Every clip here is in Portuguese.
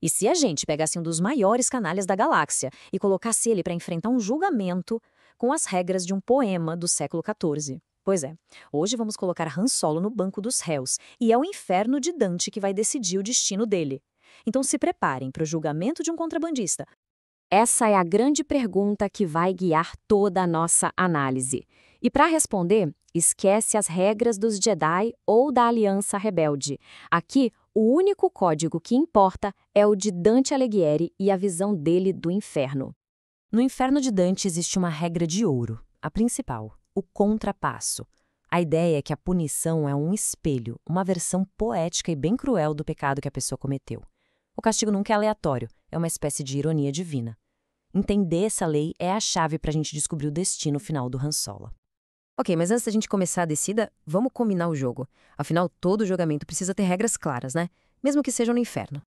E se a gente pegasse um dos maiores canalhas da galáxia e colocasse ele para enfrentar um julgamento com as regras de um poema do século XIV? Pois é, hoje vamos colocar Han Solo no banco dos réus, e é o inferno de Dante que vai decidir o destino dele. Então se preparem para o julgamento de um contrabandista. Essa é a grande pergunta que vai guiar toda a nossa análise. E para responder, esquece as regras dos Jedi ou da Aliança Rebelde. Aqui, o único código que importa é o de Dante Alighieri e a visão dele do inferno. No inferno de Dante existe uma regra de ouro, a principal, o contrapasso. A ideia é que a punição é um espelho, uma versão poética e bem cruel do pecado que a pessoa cometeu. O castigo nunca é aleatório, é uma espécie de ironia divina. Entender essa lei é a chave para a gente descobrir o destino final do Han Solo. Ok, mas antes da gente começar a descida, vamos combinar o jogo. Afinal, todo julgamento precisa ter regras claras, né? Mesmo que seja no inferno.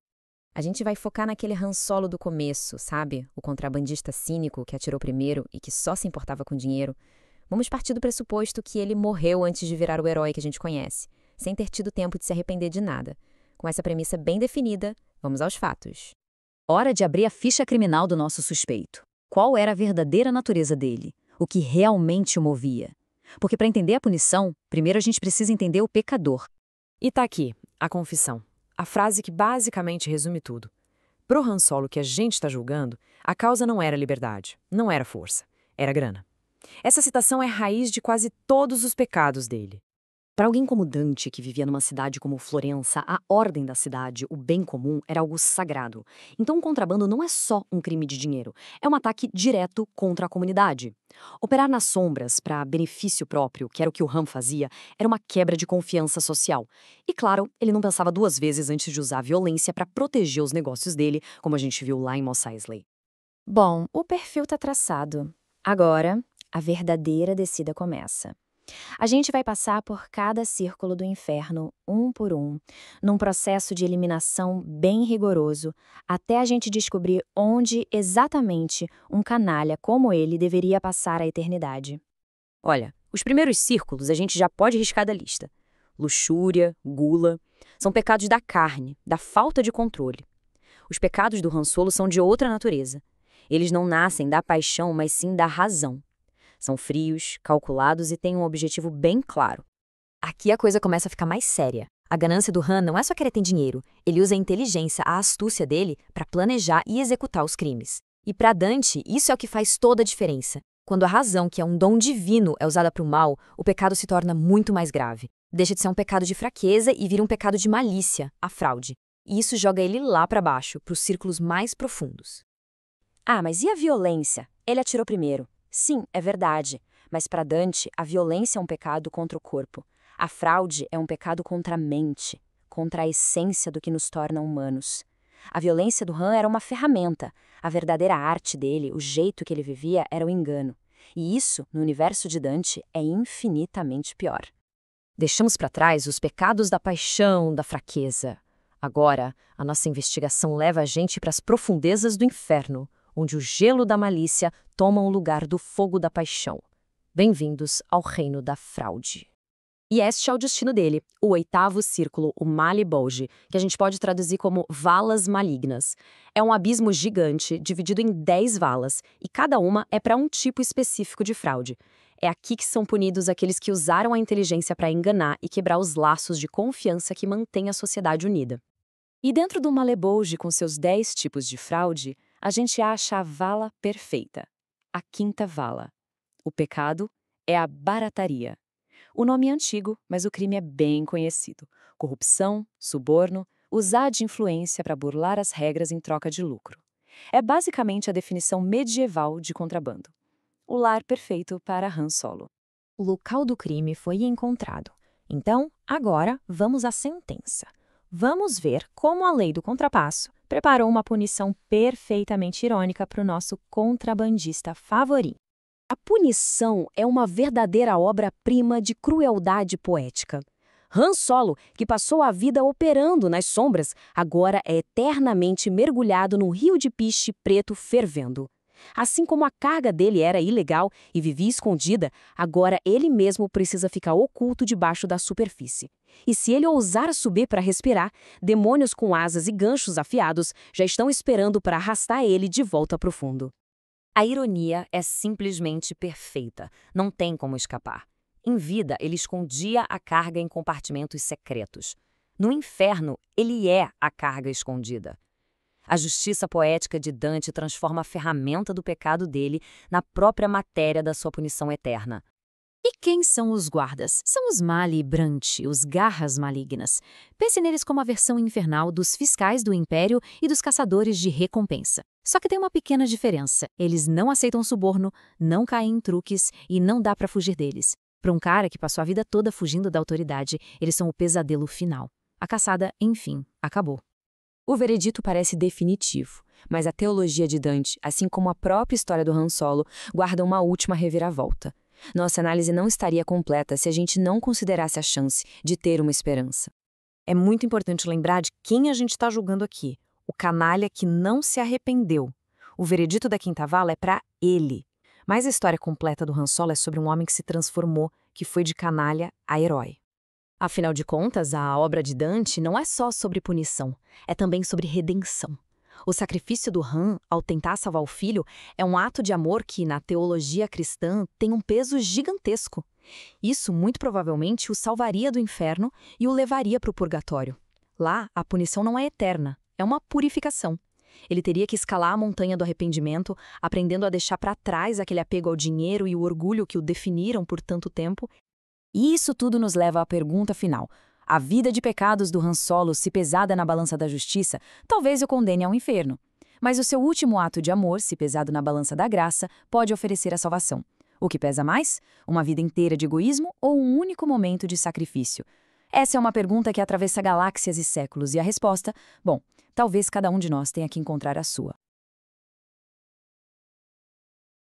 A gente vai focar naquele Han Solo do começo, sabe? O contrabandista cínico que atirou primeiro e que só se importava com dinheiro. Vamos partir do pressuposto que ele morreu antes de virar o herói que a gente conhece, sem ter tido tempo de se arrepender de nada. Com essa premissa bem definida, vamos aos fatos. Hora de abrir a ficha criminal do nosso suspeito. Qual era a verdadeira natureza dele? O que realmente o movia? Porque para entender a punição, primeiro a gente precisa entender o pecador. E tá aqui, a confissão. A frase que basicamente resume tudo. Pro Han Solo que a gente está julgando, a causa não era liberdade, não era força, era grana. Essa citação é a raiz de quase todos os pecados dele. Para alguém como Dante, que vivia numa cidade como Florença, a ordem da cidade, o bem comum, era algo sagrado. Então o contrabando não é só um crime de dinheiro, é um ataque direto contra a comunidade. Operar nas sombras para benefício próprio, que era o que o Han fazia, era uma quebra de confiança social. E claro, ele não pensava duas vezes antes de usar a violência para proteger os negócios dele, como a gente viu lá em Mos Eisley. Bom, o perfil tá traçado. Agora, a verdadeira descida começa. A gente vai passar por cada círculo do inferno, um por um, num processo de eliminação bem rigoroso, até a gente descobrir onde exatamente um canalha como ele deveria passar a eternidade. Olha, os primeiros círculos a gente já pode riscar da lista. Luxúria, gula, são pecados da carne, da falta de controle. Os pecados do Han Solo são de outra natureza. Eles não nascem da paixão, mas sim da razão. São frios, calculados e têm um objetivo bem claro. Aqui a coisa começa a ficar mais séria. A ganância do Han não é só querer ter dinheiro. Ele usa a inteligência, a astúcia dele para planejar e executar os crimes. E para Dante, isso é o que faz toda a diferença. Quando a razão, que é um dom divino, é usada para o mal, o pecado se torna muito mais grave. Deixa de ser um pecado de fraqueza e vira um pecado de malícia, a fraude. E isso joga ele lá para baixo, para os círculos mais profundos. Ah, mas e a violência? Ele atirou primeiro. Sim, é verdade, mas para Dante, a violência é um pecado contra o corpo. A fraude é um pecado contra a mente, contra a essência do que nos torna humanos. A violência do Han era uma ferramenta. A verdadeira arte dele, o jeito que ele vivia, era o engano. E isso, no universo de Dante, é infinitamente pior. Deixamos para trás os pecados da paixão, da fraqueza. Agora, a nossa investigação leva a gente para as profundezas do inferno, onde o gelo da malícia toma o lugar do fogo da paixão. Bem-vindos ao reino da fraude. E este é o destino dele, o oitavo círculo, o Mali Bolgi, que a gente pode traduzir como valas malignas. É um abismo gigante, dividido em 10 valas, e cada uma é para um tipo específico de fraude. É aqui que são punidos aqueles que usaram a inteligência para enganar e quebrar os laços de confiança que mantêm a sociedade unida. E dentro do Mali Bolgi, com seus 10 tipos de fraude, a gente acha a vala perfeita, a quinta vala. O pecado é a barataria. O nome é antigo, mas o crime é bem conhecido. Corrupção, suborno, usar de influência para burlar as regras em troca de lucro. É basicamente a definição medieval de contrabando. O lar perfeito para Han Solo. O local do crime foi encontrado. Então, agora, vamos à sentença. Vamos ver como a lei do contrapasso preparou uma punição perfeitamente irônica para o nosso contrabandista favorito. A punição é uma verdadeira obra-prima de crueldade poética. Han Solo, que passou a vida operando nas sombras, agora é eternamente mergulhado num rio de piche preto fervendo. Assim como a carga dele era ilegal e vivia escondida, agora ele mesmo precisa ficar oculto debaixo da superfície. E se ele ousar subir para respirar, demônios com asas e ganchos afiados já estão esperando para arrastar ele de volta para o fundo. A ironia é simplesmente perfeita, não tem como escapar. Em vida, ele escondia a carga em compartimentos secretos. No inferno, ele é a carga escondida. A justiça poética de Dante transforma a ferramenta do pecado dele na própria matéria da sua punição eterna. E quem são os guardas? São os Mali e Brant, os garras malignas. Pense neles como a versão infernal dos fiscais do Império e dos caçadores de recompensa. Só que tem uma pequena diferença. Eles não aceitam suborno, não caem em truques e não dá para fugir deles. Para um cara que passou a vida toda fugindo da autoridade, eles são o pesadelo final. A caçada, enfim, acabou. O veredito parece definitivo, mas a teologia de Dante, assim como a própria história do Han Solo, guarda uma última reviravolta. Nossa análise não estaria completa se a gente não considerasse a chance de ter uma esperança. É muito importante lembrar de quem a gente está julgando aqui. O canalha que não se arrependeu. O veredito da Quinta Vala é para ele. Mas a história completa do Han Solo é sobre um homem que se transformou, que foi de canalha a herói. Afinal de contas, a obra de Dante não é só sobre punição, é também sobre redenção. O sacrifício do Han, ao tentar salvar o filho, é um ato de amor que, na teologia cristã, tem um peso gigantesco. Isso, muito provavelmente, o salvaria do inferno e o levaria para o purgatório. Lá, a punição não é eterna, é uma purificação. Ele teria que escalar a montanha do arrependimento, aprendendo a deixar para trás aquele apego ao dinheiro e o orgulho que o definiram por tanto tempo. E isso tudo nos leva à pergunta final. A vida de pecados do Han Solo, se pesada na balança da justiça, talvez o condene ao inferno. Mas o seu último ato de amor, se pesado na balança da graça, pode oferecer a salvação. O que pesa mais? Uma vida inteira de egoísmo ou um único momento de sacrifício? Essa é uma pergunta que atravessa galáxias e séculos, e a resposta, bom, talvez cada um de nós tenha que encontrar a sua.